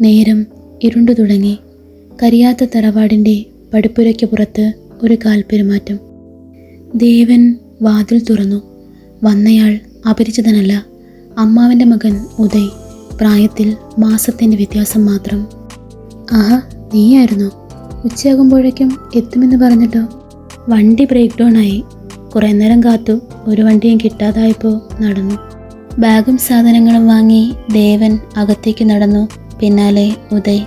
നേരം ഇരുണ്ടു തുടങ്ങി. കരിയാത്ത തറവാടിൻ്റെ പടിപ്പുരയ്ക്ക് പുറത്ത് ഒരു കാൽപ്പെരുമാറ്റം. ദേവൻ വാതിൽ തുറന്നു. വന്നയാൾ അപരിചിതനല്ല, അമ്മാവൻ്റെ മകൻ ഉദയ്. പ്രായത്തിൽ മാസത്തിൻ്റെ വ്യത്യാസം മാത്രം. ആഹാ, നീയായിരുന്നോ? ഉച്ചയാകുമ്പോഴേക്കും എത്തുമെന്ന് പറഞ്ഞിട്ടോ? വണ്ടി ബ്രേക്ക് ഡൗൺ ആയി. കുറേ നേരം കാത്തു. ഒരു വണ്ടിയും കിട്ടാതായപ്പോൾ നടന്നു. ബാഗും സാധനങ്ങളും വാങ്ങി ദേവൻ അകത്തേക്ക് നടന്നു. പിന്നാലെ ഉദയ്.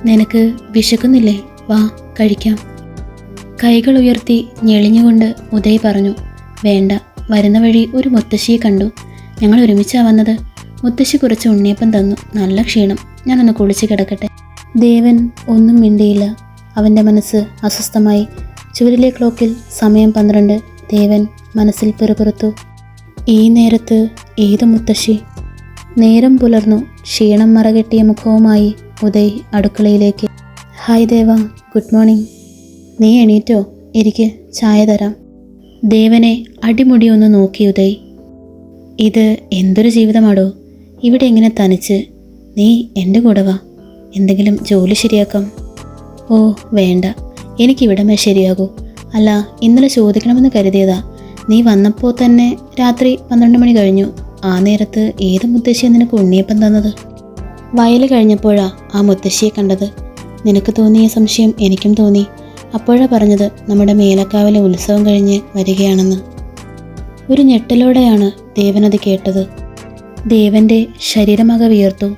നിനക്ക് വിശക്കുന്നില്ലേ? വാ, കഴിക്കാം. കൈകൾ ഉയർത്തി ഞെളിഞ്ഞുകൊണ്ട് ഉദയ് പറഞ്ഞു. വേണ്ട, വരുന്ന വഴി ഒരു മുത്തശ്ശിയെ കണ്ടു. ഞങ്ങൾ ഒരുമിച്ചാ വന്നത്. മുത്തശ്ശി കുറച്ച് ഉണ്ണിയപ്പം തന്നു. നല്ല ക്ഷീണം, ഞാനൊന്ന് കുളിച്ച് കിടക്കട്ടെ. ദേവൻ ഒന്നും മിണ്ടിയില്ല. അവൻ്റെ മനസ്സ് അസ്വസ്ഥമായി. ചുവരിലെ ക്ലോക്കിൽ സമയം 12. ദേവൻ മനസ്സിൽ പിറുപിറുത്തു. ഈ നേരത്ത് ഏത് മുത്തശ്ശി? നേരം പുലർന്നു. ക്ഷീണം മറകെട്ടിയ മുഖവുമായി ഉദയ് അടുക്കളയിലേക്ക്. ഹായ് ദേവ, ഗുഡ് മോർണിംഗ്. നീ എണീറ്റോ? ഇരിക്ക്, ചായ തരാം. ദേവനെ അടിമുടിയൊന്ന് നോക്കി ഉദയ്. ഇത് എന്തൊരു ജീവിതമാടോ? ഇവിടെ എങ്ങനെ തനിച്ച്? നീ എൻ്റെ കൂടെ വാ, എന്തെങ്കിലും ജോലി ശരിയാക്കാം. ഓ വേണ്ട, എനിക്കിവിടമേ ശരിയാകൂ. അല്ല, ഇന്നലെ ചോദിക്കണമെന്ന് കരുതിയതാ. നീ വന്നപ്പോൾ തന്നെ രാത്രി 12 മണി കഴിഞ്ഞു. ആ നേരത്ത് ഏത് മുത്തശ്ശിയെ നിനക്ക് ഉണ്ണിയപ്പം തന്നത്? വയൽ കഴിഞ്ഞപ്പോഴാ ആ മുത്തശ്ശിയെ കണ്ടത്. നിനക്ക് തോന്നിയ സംശയം എനിക്കും തോന്നി. അപ്പോഴാ പറഞ്ഞത് നമ്മുടെ മേലക്കാവിലെ ഉത്സവം കഴിഞ്ഞ് വരികയാണെന്ന്. ഒരു ഞെട്ടലോടെയാണ് ദേവനത് കേട്ടത്. ദേവൻ്റെ ശരീരമക വിയർത്തു.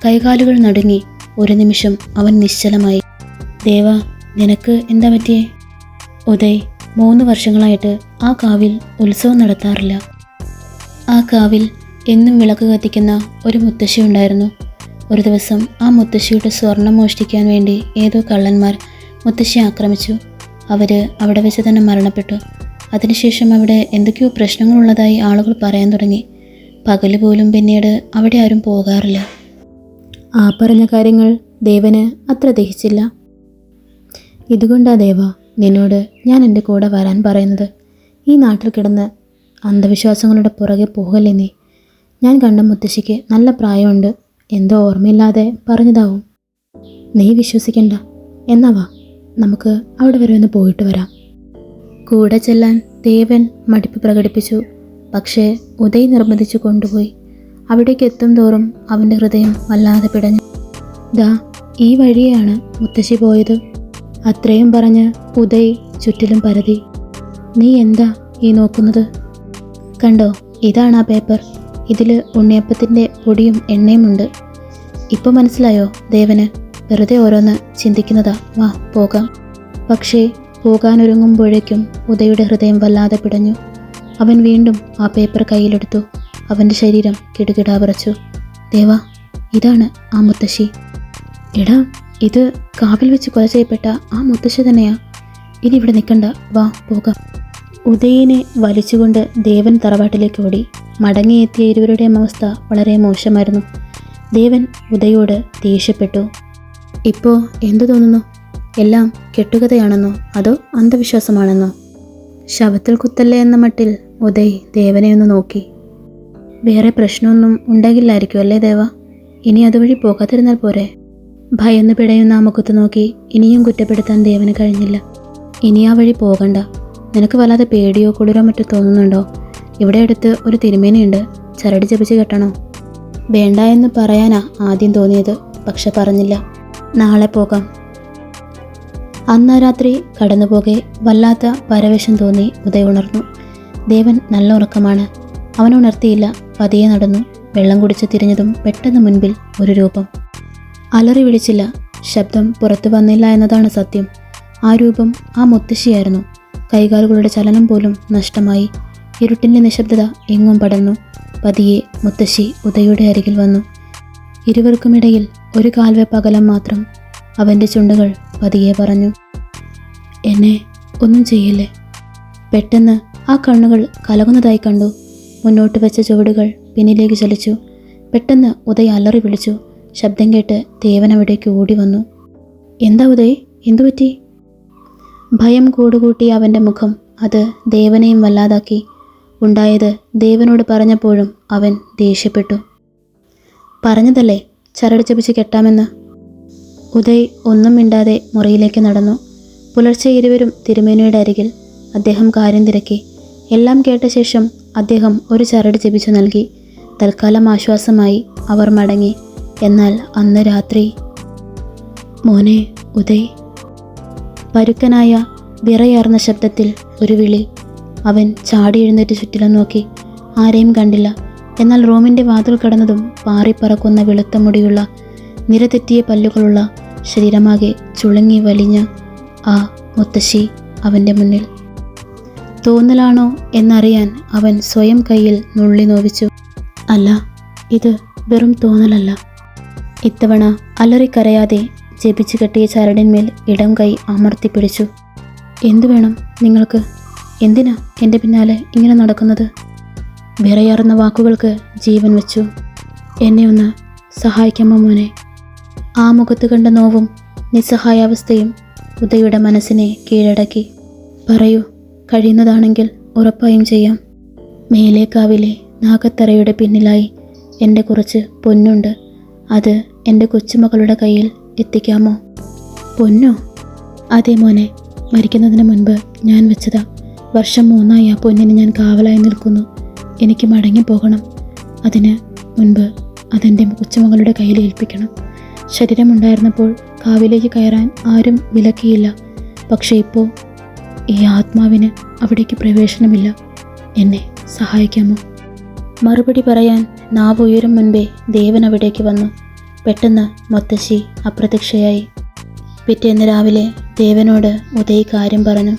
കൈകാലുകൾ നടുങ്ങി. ഒരു നിമിഷം അവൻ നിശ്ചലമായി. ദേവ, നിനക്ക് എന്താ പറ്റിയേ? ഉദയ്, 3 വർഷങ്ങളായിട്ട് ആ കാവിൽ ഉത്സവം നടത്താറില്ല. ആ കാവിൽ എന്നും വിളക്ക് കത്തിക്കുന്ന ഒരു മുത്തശ്ശി ഉണ്ടായിരുന്നു. ഒരു ദിവസം ആ മുത്തശ്ശിയുടെ സ്വർണം മോഷ്ടിക്കാൻ വേണ്ടി ഏതോ കള്ളന്മാർ മുത്തശ്ശിയെ ആക്രമിച്ചു. അവർ അവിടെ വെച്ച് തന്നെ മരണപ്പെട്ടു. അതിനുശേഷം അവിടെ എന്തൊക്കെയോ പ്രശ്നങ്ങളുള്ളതായി ആളുകൾ പറയാൻ തുടങ്ങി. പകല് പോലും പിന്നീട് അവിടെ ആരും പോകാറില്ല. ആ പറഞ്ഞ കാര്യങ്ങൾ ദേവന് അത്ര ദഹിച്ചില്ല. ഇതുകൊണ്ടാ ദേവ നിന്നോട് ഞാൻ എൻ്റെ കൂടെ വരാൻ പറയുന്നത്. ഈ നാട്ടിൽ കിടന്ന് അന്ധവിശ്വാസങ്ങളുടെ പുറകെ പോകല്ലേ നീ. ഞാൻ കണ്ട മുത്തശ്ശിക്ക് നല്ല പ്രായമുണ്ട്. എന്തോ ഓർമ്മയില്ലാതെ പറഞ്ഞതാവും. നീ വിശ്വസിക്കണ്ട. എന്നാ വാ, നമുക്ക് അവിടെ വരെ ഒന്ന് പോയിട്ട് വരാം. കൂടെ ചെല്ലാൻ ദേവൻ മടിപ്പ് പ്രകടിപ്പിച്ചു. പക്ഷേ ഉദയ് നിർബന്ധിച്ചു കൊണ്ടുപോയി. അവിടേക്ക് എത്തും തോറും അവൻ്റെ ഹൃദയം വല്ലാതെ പിടഞ്ഞു. ദാ ഈ വഴിയാണ് മുത്തശ്ശി പോയത്. അത്രയും പറഞ്ഞ് ഉദയ് ചുറ്റിലും പരതി. നീ എന്താ ഈ നോക്കുന്നത്? കണ്ടോ, ഇതാണ് ആ പേപ്പർ. ഇതിൽ ഉണ്ണിയപ്പത്തിൻ്റെ പൊടിയും എണ്ണയും ഉണ്ട്. ഇപ്പോൾ മനസ്സിലായോ ദേവന്? വെറുതെ ഓരോന്ന് ചിന്തിക്കുന്നതാ. വാ പോകാം. പക്ഷേ പോകാനൊരുങ്ങുമ്പോഴേക്കും ഉദയുടെ ഹൃദയം വല്ലാതെ പിടഞ്ഞു. അവൻ വീണ്ടും ആ പേപ്പർ കയ്യിലെടുത്തു. അവൻ്റെ ശരീരം കിടുകിടാ വിറച്ചു. ദേവ, ഇതാണ് ആ മുത്തശ്ശി. എടാ, ഇത് കാവിൽ വെച്ച് കൊല ചെയ്യപ്പെട്ട ആ മുത്തശ്ശി തന്നെയാ. ഇനി ഇവിടെ നിൽക്കണ്ട, വാ പോകാം. ഉദയനെ വലിച്ചുകൊണ്ട് ദേവൻ തറവാട്ടിലേക്ക് ഓടി. മടങ്ങിയെത്തിയ ഇരുവരുടെയും അവസ്ഥ വളരെ മോശമായിരുന്നു. ദേവൻ ഉദയോട് ദേഷ്യപ്പെട്ടു. ഇപ്പോൾ എന്തു തോന്നുന്നു? എല്ലാം കെട്ടുകഥയാണെന്നോ അതോ അന്ധവിശ്വാസമാണെന്നോ? ശവത്തിൽ കുത്തല്ലേ എന്ന മട്ടിൽ ഉദയ് ദേവനെ ഒന്ന് നോക്കി. വേറെ പ്രശ്നമൊന്നും ഉണ്ടാകില്ലായിരിക്കും അല്ലേ ദേവ? ഇനി അതുവഴി പോകാതിരുന്നാൽ പോരെ? ഭയന്ന് പിടയുന്ന ആ മുഖത്ത് നോക്കി ഇനിയും കുറ്റപ്പെടുത്താൻ ദേവന് കഴിഞ്ഞില്ല. ഇനി ആ വഴി പോകണ്ട. നിനക്ക് വല്ലാതെ പേടിയോ കുളിരോ മറ്റോ തോന്നുന്നുണ്ടോ? ഇവിടെ അടുത്ത് ഒരു തിരുമേനിയുണ്ട്. ചരട് ജപിച്ച് കെട്ടണോ? വേണ്ട എന്ന് പറയാനാ ആദ്യം തോന്നിയത്. പക്ഷെ പറഞ്ഞില്ല. നാളെ പോകാം. അന്നാ രാത്രി കടന്നുപോകെ വല്ലാത്ത പരവേശം തോന്നി ഉദയ് ഉണർന്നു. ദേവൻ നല്ല ഉറക്കമാണ്. അവൻ ഉണർത്തിയില്ല. പതിയെ നടന്നു. വെള്ളം കുടിച്ച് തിരിഞ്ഞതും പെട്ടെന്ന് മുൻപിൽ ഒരു രൂപം. അലറി വിളിച്ചില്ല. ശബ്ദം പുറത്തു വന്നില്ല എന്നതാണ് സത്യം. ആ രൂപം ആ മുത്തശ്ശിയായിരുന്നു. കൈകാലുകളുടെ ചലനം പോലും നഷ്ടമായി. ഇരുട്ടിൻ്റെ നിശബ്ദത എങ്ങും പടർന്നു. പതിയെ മുത്തശ്ശി ഉദയുടെ അരികിൽ വന്നു. ഇരുവർക്കുമിടയിൽ ഒരു കാൽവെപ്പ് അകലം മാത്രം. അവൻ്റെ ചുണ്ടുകൾ പതിയെ പറഞ്ഞു, എന്നെ ഒന്നും ചെയ്യില്ലേ. പെട്ടെന്ന് ആ കണ്ണുകൾ കലകുന്നതായി കണ്ടു. മുന്നോട്ട് വെച്ച ചുവടുകൾ പിന്നിലേക്ക് ചലിച്ചു. പെട്ടെന്ന് ഉദയ് അലറി വിളിച്ചു. ശബ്ദം കേട്ട് ദേവൻ അവിടേക്ക് ഓടി വന്നു. എന്താ ഉദയ്, എന്തുപറ്റി? ഭയം കൂടുകൂട്ടിയ അവൻ്റെ മുഖം അത് ദേവനെയും വല്ലാതാക്കി. ഉണ്ടായത് ദേവനോട് പറഞ്ഞപ്പോഴും അവൻ ദേഷ്യപ്പെട്ടു. പറഞ്ഞതല്ലേ, ചരട് ജപിച്ച് കെട്ടാമെന്ന്. ഉദയ് ഒന്നും മിണ്ടാതെ മുറിയിലേക്ക് നടന്നു. പുലർച്ചെ ഇരുവരും തിരുമേനിയുടെ അരികിൽ. അദ്ദേഹം കാര്യം തിരക്കി. എല്ലാം കേട്ട ശേഷം അദ്ദേഹം ഒരു ചരട് ജപിച്ചു നൽകി. തൽക്കാലം ആശ്വാസമായി അവർ മടങ്ങി. എന്നാൽ അന്ന് രാത്രി, മോനെ ഉദയ്. പരുക്കനായ വിറയാർന്ന ശബ്ദത്തിൽ ഒരു വിളി. അവൻ ചാടി എഴുന്നേറ്റ് ചുറ്റിലും നോക്കി. ആരെയും കണ്ടില്ല. എന്നാൽ റൂമിൻ്റെ വാതിൽ കടന്നതും പാറിപ്പറക്കുന്ന വെളുത്ത മുടിയുള്ള നിരതെറ്റിയ പല്ലുകളുള്ള ശരീരമാകെ ചുളുങ്ങി വലിഞ്ഞ ആ മുത്തശ്ശി അവൻ്റെ മുന്നിൽ. തോന്നലാണോ എന്നറിയാൻ അവൻ സ്വയം കയ്യിൽ നുള്ളി നോവിച്ചു. അല്ല, ഇത് വെറും തോന്നലല്ല. ഇത്തവണ അലറിക്കരയാതെ ജപിച്ചു കെട്ടിയ ചരടിന്മേൽ ഇടം കൈ അമർത്തിപ്പിടിച്ചു. എന്തു വേണം നിങ്ങൾക്ക്? എന്തിനാ എൻ്റെ പിന്നാലെ ഇങ്ങനെ നടക്കുന്നത്? വിറയാർന്ന വാക്കുകൾക്ക് ജീവൻ വെച്ചു. എന്നെ ഒന്ന് സഹായിക്കാമോ മോനെ? ആ മുഖത്ത് കണ്ട നോവും നിസ്സഹായാവസ്ഥയും ഉദയുടെ മനസ്സിനെ കീഴടക്കി. പറയൂ, കഴിയുന്നതാണെങ്കിൽ ഉറപ്പായും ചെയ്യാം. മേലേക്കാവിലെ നാഗത്തറയുടെ പിന്നിലായി എൻ്റെ കുറച്ച് പൊന്നുണ്ട്. അത് എൻ്റെ കൊച്ചുമകളുടെ കയ്യിൽ എത്തിക്കാമോ? പൊന്നോ? അതെ മോനെ, മരിക്കുന്നതിന് മുൻപ് ഞാൻ വെച്ചതാ. വർഷം 3 ആ പൊന്നിന് ഞാൻ കാവലായി നിൽക്കുന്നു. എനിക്ക് മടങ്ങിപ്പോകണം. അതിന് മുൻപ് അതെൻ്റെ കൊച്ചുമകളുടെ കയ്യിൽ ഏൽപ്പിക്കണം. ശരീരമുണ്ടായിരുന്നപ്പോൾ കാവിലേക്ക് കയറാൻ ആരും വിലക്കിയില്ല. പക്ഷേ ഇപ്പോൾ ഈ ആത്മാവിന് അവിടേക്ക് പ്രവേശനമില്ല. എന്നെ സഹായിക്കാമോ? മറുപടി പറയാൻ നാവ് ഉയരും മുൻപേ ദേവൻ അവിടേക്ക് വന്നു. പെട്ടെന്ന് മുത്തശ്ശി അപ്രത്യക്ഷയായി. പിറ്റേന്ന് രാവിലെ ദേവനോട് ഉദയ് കാര്യം പറഞ്ഞു.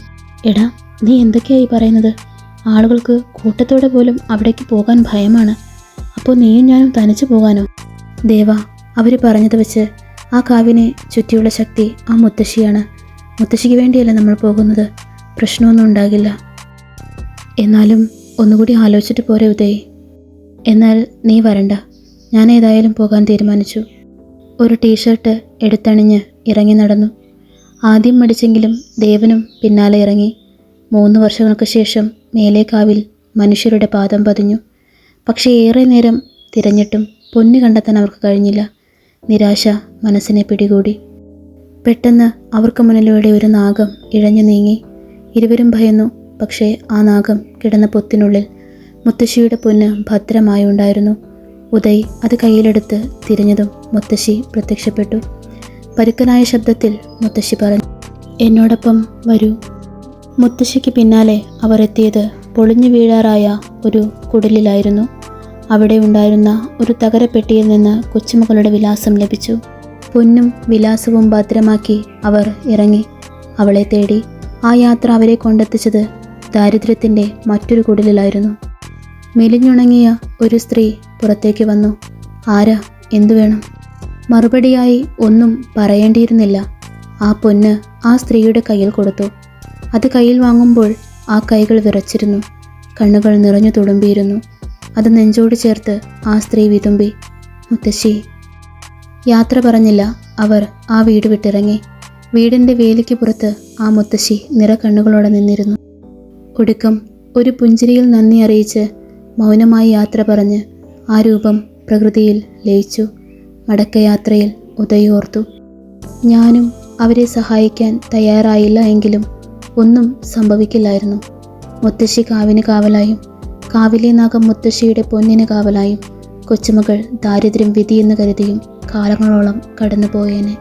എടാ, നീ എന്തൊക്കെയായി പറയുന്നത്? ആളുകൾക്ക് കൂട്ടത്തോടെ പോലും അവിടേക്ക് പോകാൻ ഭയമാണ്. അപ്പോൾ നീയും ഞാനും തനിച്ചു പോകാനോ? ദേവ, അവർ പറഞ്ഞത് വെച്ച് ആ കാവിനെ ചുറ്റിയുള്ള ശക്തി ആ മുത്തശ്ശിയാണ്. മുത്തശ്ശിക്ക് വേണ്ടിയല്ല നമ്മൾ പോകുന്നത്. പ്രശ്നമൊന്നും ഉണ്ടാകില്ല. എന്നാലും ഒന്നുകൂടി ആലോചിച്ചിട്ട് പോരെ ഉദയ്. എന്നാൽ നീ വരണ്ട. ഞാൻ ഏതായാലും പോകാൻ തീരുമാനിച്ചു. ഒരു ടീഷർട്ട് എടുത്തണിഞ്ഞ് ഇറങ്ങി നടന്നു. ആദ്യം മടിച്ചെങ്കിലും ദേവനും പിന്നാലെ ഇറങ്ങി. 3 വർഷങ്ങൾക്ക് ശേഷം മേലേക്കാവിൽ മനുഷ്യരുടെ പാദം പതിഞ്ഞു. പക്ഷേ ഏറെ നേരം തിരഞ്ഞിട്ടും പൊന്നു കണ്ടെത്താൻ അവർക്ക് കഴിഞ്ഞില്ല. നിരാശ മനസ്സിനെ പിടികൂടി. പെട്ടെന്ന് അവർക്ക് മുന്നിലൂടെ ഒരു നാഗം ഇഴഞ്ഞു നീങ്ങി. ഇരുവരും ഭയന്നു. പക്ഷേ ആ നാഗം കിടന്ന പൊത്തിനുള്ളിൽ മുത്തശ്ശിയുടെ പൊന്ന് ഭദ്രമായി ഉണ്ടായിരുന്നു. ഉദയ് അത് കയ്യിലെടുത്ത് തിരിഞ്ഞതും മുത്തശ്ശി പ്രത്യക്ഷപ്പെട്ടു. പരുക്കനായ ശബ്ദത്തിൽ മുത്തശ്ശി പറഞ്ഞു, എന്നോടൊപ്പം വരൂ. മുത്തശ്ശിക്ക് പിന്നാലെ അവർ എത്തിയത് പൊളിഞ്ഞു വീഴാറായ ഒരു കുടിലിലായിരുന്നു. അവിടെ ഉണ്ടായിരുന്ന ഒരു തകരപ്പെട്ടിയിൽ നിന്ന് കൊച്ചുമകളുടെ വിലാസം ലഭിച്ചു. പൊന്നും വിലാസവും ഭദ്രമാക്കി അവർ ഇറങ്ങി അവളെ തേടി. ആ യാത്ര അവരെ കൊണ്ടെത്തിച്ചത് ദാരിദ്ര്യത്തിൻ്റെ മറ്റൊരു കുടിലിലായിരുന്നു. മെലിഞ്ഞുണങ്ങിയ ഒരു സ്ത്രീ പുറത്തേക്ക് വന്നു. ആരാ? എന്തു വേണം? മറുപടിയായി ഒന്നും പറയേണ്ടിയിരുന്നില്ല. ആ പൊന്ന് ആ സ്ത്രീയുടെ കയ്യിൽ കൊടുത്തു. അത് കയ്യിൽ വാങ്ങുമ്പോൾ ആ കൈകൾ വിറച്ചിരുന്നു. കണ്ണുകൾ നിറഞ്ഞു തുളുമ്പിയിരുന്നു. അത് നെഞ്ചോട് ചേർത്ത് ആ സ്ത്രീ വിതുമ്പി, മുത്തശ്ശി. യാത്ര പറഞ്ഞില്ല. അവർ ആ വീട് വിട്ടിറങ്ങി. വീടിൻ്റെ വേലിക്ക് പുറത്ത് ആ മുത്തശ്ശി നിറകണ്ണുകളോടെ നിന്നിരുന്നു. ഒടുക്കം ഒരു പുഞ്ചിരിയിൽ നന്ദി അറിയിച്ച് മൗനമായി യാത്ര പറഞ്ഞ് ആ രൂപം പ്രകൃതിയിൽ ലയിച്ചു. മടക്കയാത്രയിൽ ഉദയ് ഓർത്തു, ഞാനും അവരെ സഹായിക്കാൻ തയ്യാറായില്ല എങ്കിലും ഒന്നും സംഭവിക്കില്ലായിരുന്നു. മുത്തശ്ശി കാവിന് കാവലായും കാവിലെ നാഗം മുത്തശ്ശിയുടെ പൊന്നിന് കാവലായും കൊച്ചുമകൾ ദാരിദ്ര്യം വിധിയെന്ന് കരുതിയും കാലങ്ങളോളം കടന്നുപോയേനെ.